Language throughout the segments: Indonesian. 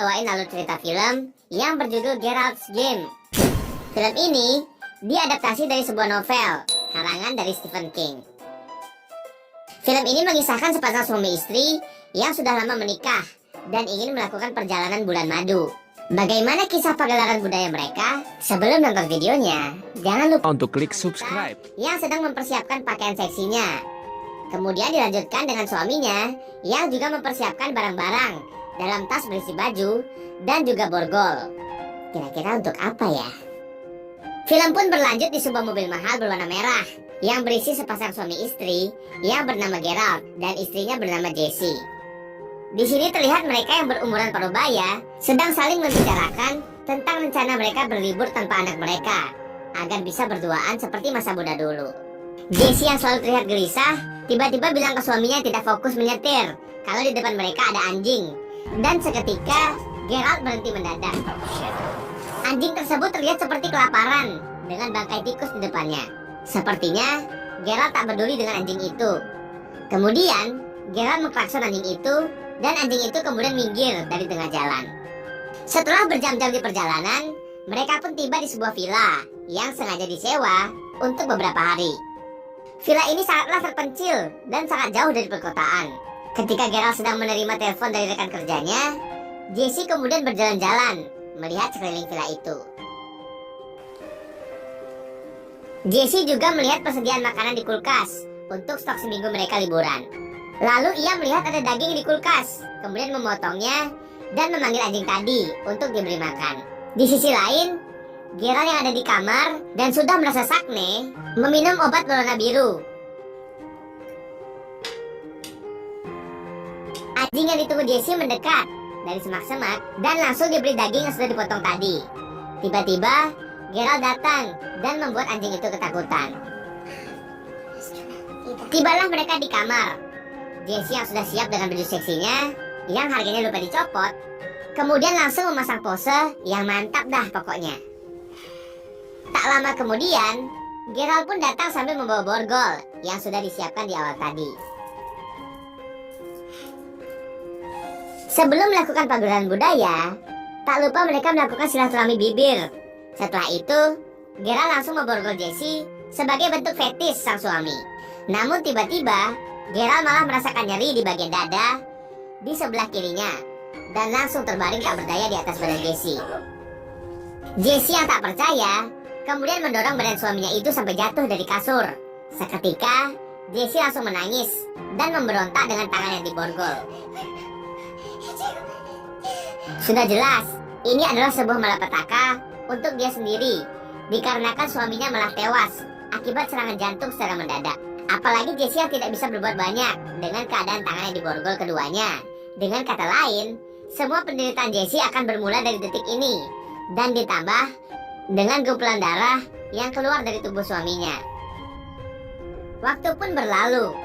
bawain alur cerita film yang berjudul Gerald's Game. Film ini diadaptasi dari sebuah novel karangan dari Stephen King. Film ini mengisahkan sepasang suami istri yang sudah lama menikah dan ingin melakukan perjalanan bulan madu. Bagaimana kisah pagelaran budaya mereka? Sebelum nonton videonya, jangan lupa untuk klik subscribe. Yang sedang mempersiapkan pakaian seksinya. Kemudian dilanjutkan dengan suaminya yang juga mempersiapkan barang-barang dalam tas berisi baju dan juga borgol. Kira-kira untuk apa ya? Film pun berlanjut di sebuah mobil mahal berwarna merah yang berisi sepasang suami istri yang bernama Gerald dan istrinya bernama Jessie. Di sini terlihat mereka yang berumuran parubaya sedang saling membicarakan tentang rencana mereka berlibur tanpa anak mereka agar bisa berduaan seperti masa muda dulu. Jessie yang selalu terlihat gelisah tiba-tiba bilang ke suaminya tidak fokus menyetir kalau di depan mereka ada anjing, dan seketika Gerald berhenti mendadak. Anjing tersebut terlihat seperti kelaparan dengan bangkai tikus di depannya. Sepertinya Gerald tak peduli dengan anjing itu. Kemudian Gerald mengklakson anjing itu dan anjing itu kemudian minggir dari tengah jalan. Setelah berjam-jam di perjalanan, mereka pun tiba di sebuah villa yang sengaja disewa untuk beberapa hari. Villa ini sangatlah terpencil dan sangat jauh dari perkotaan. Ketika Gerald sedang menerima telepon dari rekan kerjanya, Jessie kemudian berjalan-jalan melihat sekeliling villa itu. Jessie juga melihat persediaan makanan di kulkas untuk stok seminggu mereka liburan. Lalu ia melihat ada daging di kulkas, kemudian memotongnya dan memanggil anjing tadi untuk diberi makan. Di sisi lain, Gerald yang ada di kamar dan sudah merasa sakne meminum obat berwarna biru. Anjing yang ditunggu Jessie mendekat dari semak-semak dan langsung diberi daging yang sudah dipotong tadi. Tiba-tiba Gerald datang dan membuat anjing itu ketakutan. Tibalah mereka di kamar. Jessie yang sudah siap dengan baju seksinya yang harganya lupa dicopot, kemudian langsung memasang pose yang mantap dah pokoknya. Tak lama kemudian, Gerald pun datang sambil membawa borgol yang sudah disiapkan di awal tadi. Sebelum melakukan pagelaran budaya, tak lupa mereka melakukan silaturahmi bibir. Setelah itu, Gerald langsung memborgol Jessie sebagai bentuk fetis sang suami. Namun tiba-tiba, Gerald malah merasakan nyeri di bagian dada di sebelah kirinya dan langsung terbaring tak berdaya di atas badan Jessie. Jessie yang tak percaya kemudian mendorong badan suaminya itu sampai jatuh dari kasur. Seketika, Jessie langsung menangis dan memberontak dengan tangan yang diborgol. Sudah jelas, ini adalah sebuah malapetaka untuk dia sendiri, dikarenakan suaminya malah tewas akibat serangan jantung secara mendadak. Apalagi Jessie yang tidak bisa berbuat banyak dengan keadaan tangan yang diborgol keduanya. Dengan kata lain, semua penderitaan Jessie akan bermula dari detik ini dan ditambah dengan gumpalan darah yang keluar dari tubuh suaminya. Waktu pun berlalu.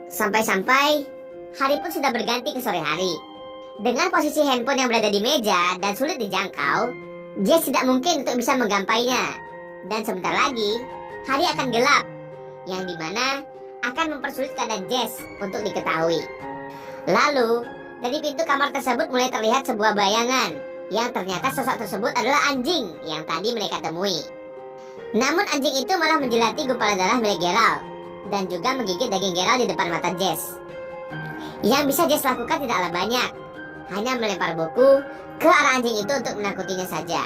Sampai-sampai hari pun sudah berganti ke sore hari. Dengan posisi handphone yang berada di meja dan sulit dijangkau, Jess tidak mungkin untuk bisa menggapainya. Dan sebentar lagi, hari akan gelap, yang dimana akan mempersulit keadaan Jess untuk diketahui. Lalu, dari pintu kamar tersebut mulai terlihat sebuah bayangan, yang ternyata sosok tersebut adalah anjing yang tadi mereka temui. Namun anjing itu malah menjilati gumpalan darah milik Gerald, dan juga menggigit daging Gerald di depan mata Jess. Yang bisa Jess lakukan tidaklah banyak, hanya melempar buku ke arah anjing itu untuk menakutinya saja.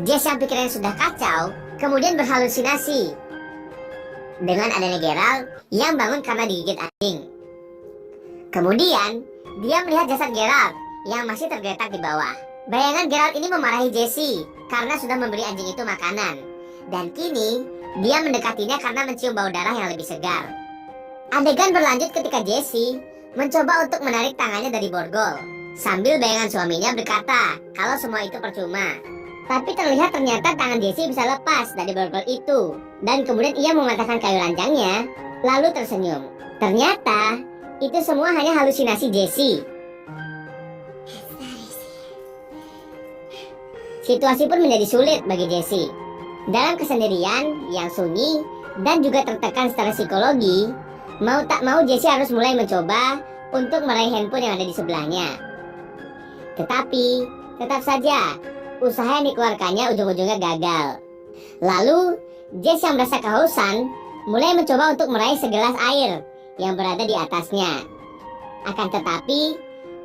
Jess yang pikirannya sudah kacau kemudian berhalusinasi dengan adanya Gerald yang bangun karena digigit anjing. Kemudian dia melihat jasad Gerald yang masih tergeletak di bawah. Bayangan Gerald ini memarahi Jessie karena sudah memberi anjing itu makanan, dan kini dia mendekatinya karena mencium bau darah yang lebih segar. Adegan berlanjut ketika Jessie mencoba untuk menarik tangannya dari borgol sambil bayangan suaminya berkata kalau semua itu percuma. Tapi ternyata tangan Jessie bisa lepas dari borgol itu, dan kemudian ia mematahkan kayu lancangnya lalu tersenyum. Ternyata itu semua hanya halusinasi Jessie. Situasi pun menjadi sulit bagi Jessie. Dalam kesendirian yang sunyi dan juga tertekan secara psikologi, mau tak mau Jessie harus mulai mencoba untuk meraih handphone yang ada di sebelahnya. Tetapi tetap saja usaha yang dikeluarkannya ujung-ujungnya gagal. Lalu Jesse yang merasa kehausan mulai mencoba untuk meraih segelas air yang berada di atasnya. Akan tetapi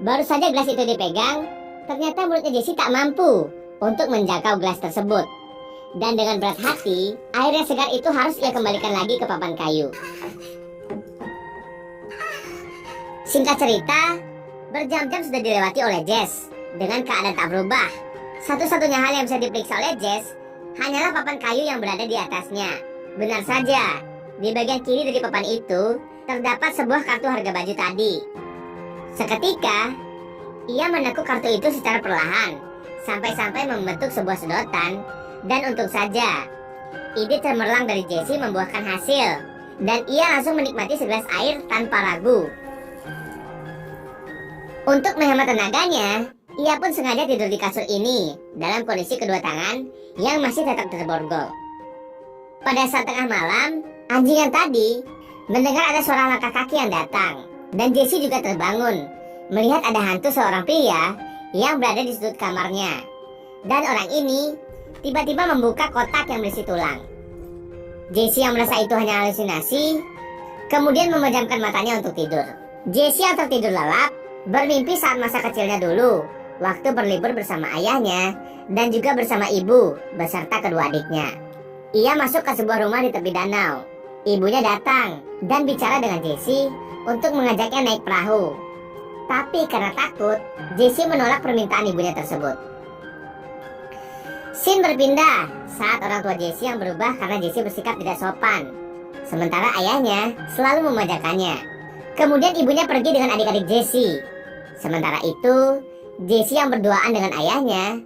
baru saja gelas itu dipegang, ternyata mulutnya Jesse tak mampu untuk menjangkau gelas tersebut. Dan dengan berat hati, air yang segar itu harus ia kembalikan lagi ke papan kayu. Singkat cerita, berjam-jam sudah dilewati oleh Jess dengan keadaan tak berubah. Satu-satunya hal yang bisa diperiksa oleh Jess hanyalah papan kayu yang berada di atasnya. Benar saja, di bagian kiri dari papan itu terdapat sebuah kartu harga baju tadi. Seketika, ia menekuk kartu itu secara perlahan sampai-sampai membentuk sebuah sedotan. Dan untung saja, ide cemerlang dari Jesse membuahkan hasil, dan ia langsung menikmati segelas air tanpa ragu. Untuk menghemat tenaganya, ia pun sengaja tidur di kasur ini dalam kondisi kedua tangan yang masih tetap terborgol. Pada saat tengah malam, anjing yang tadi mendengar ada suara langkah kaki yang datang, dan Jesse juga terbangun melihat ada hantu seorang pria yang berada di sudut kamarnya. Dan orang ini tiba-tiba membuka kotak yang berisi tulang. Jesse yang merasa itu hanya halusinasi, kemudian memejamkan matanya untuk tidur. Jesse yang tertidur lelap bermimpi saat masa kecilnya dulu, waktu berlibur bersama ayahnya dan juga bersama ibu beserta kedua adiknya. Ia masuk ke sebuah rumah di tepi danau. Ibunya datang dan bicara dengan Jesse untuk mengajaknya naik perahu. Tapi karena takut, Jesse menolak permintaan ibunya tersebut. Scene berpindah saat orang tua Jesse yang berubah karena Jesse bersikap tidak sopan, sementara ayahnya selalu memajakannya. Kemudian ibunya pergi dengan adik-adik Jesse. Sementara itu, Jesse yang berduaan dengan ayahnya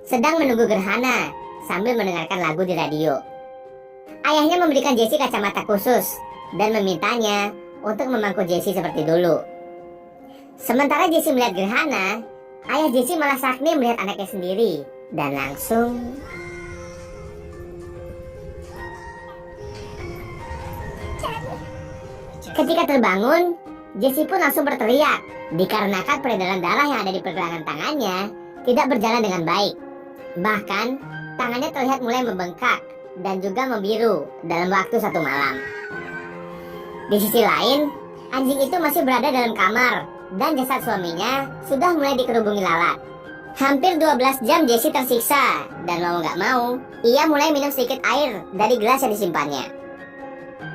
sedang menunggu gerhana sambil mendengarkan lagu di radio. Ayahnya memberikan Jesse kacamata khusus dan memintanya untuk memangku Jesse seperti dulu. Sementara Jesse melihat gerhana, ayah Jesse malah sakni melihat anaknya sendiri. Dan langsung ketika terbangun, Jesse pun langsung berteriak dikarenakan peredaran darah yang ada di pergelangan tangannya tidak berjalan dengan baik. Bahkan tangannya terlihat mulai membengkak dan juga membiru dalam waktu 1 malam. Di sisi lain, anjing itu masih berada dalam kamar dan jasad suaminya sudah mulai dikerubungi lalat. Hampir 12 jam Jesse tersiksa, dan mau gak mau, ia mulai minum sedikit air dari gelas yang disimpannya.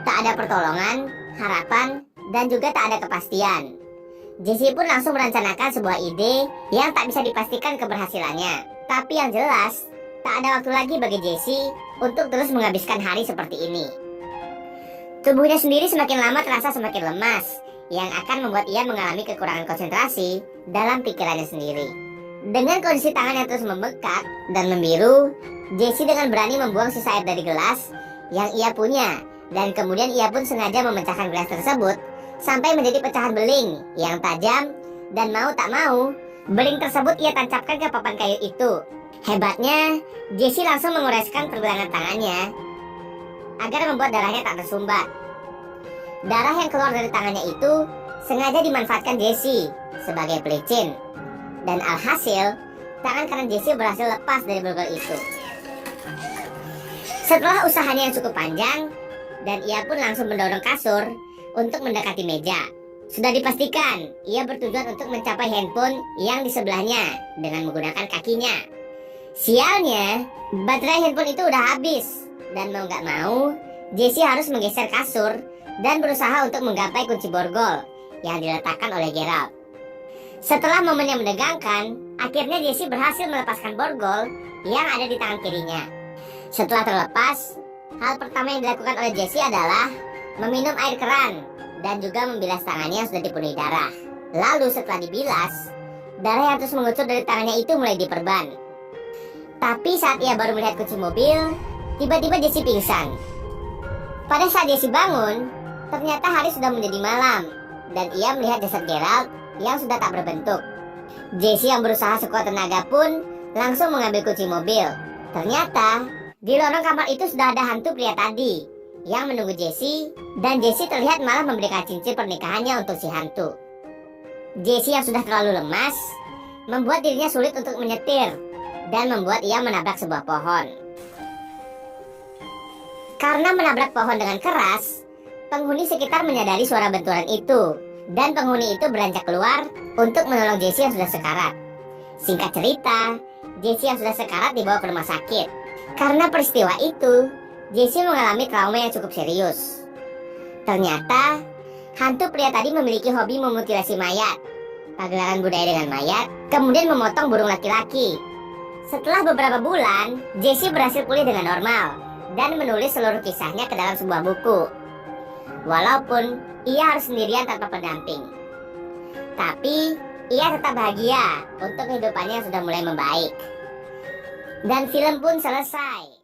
Tak ada pertolongan, harapan, dan juga tak ada kepastian. Jesse pun langsung merencanakan sebuah ide yang tak bisa dipastikan keberhasilannya. Tapi yang jelas, tak ada waktu lagi bagi Jesse untuk terus menghabiskan hari seperti ini. Tubuhnya sendiri semakin lama terasa semakin lemas, yang akan membuat ia mengalami kekurangan konsentrasi dalam pikirannya sendiri. Dengan kondisi tangan yang terus membengkak dan membiru, Jesse dengan berani membuang sisa air dari gelas yang ia punya, dan kemudian ia pun sengaja memecahkan gelas tersebut sampai menjadi pecahan beling yang tajam, dan mau tak mau, beling tersebut ia tancapkan ke papan kayu itu. Hebatnya, Jesse langsung mengoreskan pergelangan tangannya agar membuat darahnya tak tersumbat. Darah yang keluar dari tangannya itu sengaja dimanfaatkan Jesse sebagai pelicin. Dan alhasil, tangan kanan Jesse berhasil lepas dari borgol itu. Setelah usahanya yang cukup panjang, dan ia pun langsung mendorong kasur untuk mendekati meja. Sudah dipastikan, ia bertujuan untuk mencapai handphone yang di sebelahnya dengan menggunakan kakinya. Sialnya, baterai handphone itu udah habis. Dan mau gak mau, Jesse harus menggeser kasur dan berusaha untuk menggapai kunci borgol yang diletakkan oleh Gerald. Setelah momen yang menegangkan, akhirnya Jesse berhasil melepaskan borgol yang ada di tangan kirinya. Setelah terlepas, hal pertama yang dilakukan oleh Jesse adalah meminum air keran dan juga membilas tangannya yang sudah dipenuhi darah. Lalu setelah dibilas, darah yang terus mengucur dari tangannya itu mulai diperban. Tapi saat ia baru melihat kunci mobil, tiba-tiba Jesse pingsan. Pada saat Jesse bangun, ternyata hari sudah menjadi malam dan ia melihat jasad Gerald yang sudah tak berbentuk. Jesse yang berusaha sekuat tenaga pun langsung mengambil kunci mobil. Ternyata di lorong kamar itu sudah ada hantu pria tadi yang menunggu Jesse, dan Jesse terlihat malah memberikan cincin pernikahannya untuk si hantu. Jesse yang sudah terlalu lemas membuat dirinya sulit untuk menyetir dan membuat ia menabrak sebuah pohon. Karena menabrak pohon dengan keras, penghuni sekitar menyadari suara benturan itu dan penghuni itu beranjak keluar untuk menolong Jesse yang sudah sekarat. Singkat cerita, Jesse yang sudah sekarat dibawa ke rumah sakit. Karena peristiwa itu, Jesse mengalami trauma yang cukup serius. Ternyata, hantu pria tadi memiliki hobi memutilasi mayat, pagelaran budaya dengan mayat, kemudian memotong burung laki-laki. Setelah beberapa bulan, Jesse berhasil pulih dengan normal dan menulis seluruh kisahnya ke dalam sebuah buku. Walaupun ia harus sendirian tanpa pendamping, tapi ia tetap bahagia untuk kehidupannya yang sudah mulai membaik. Dan film pun selesai.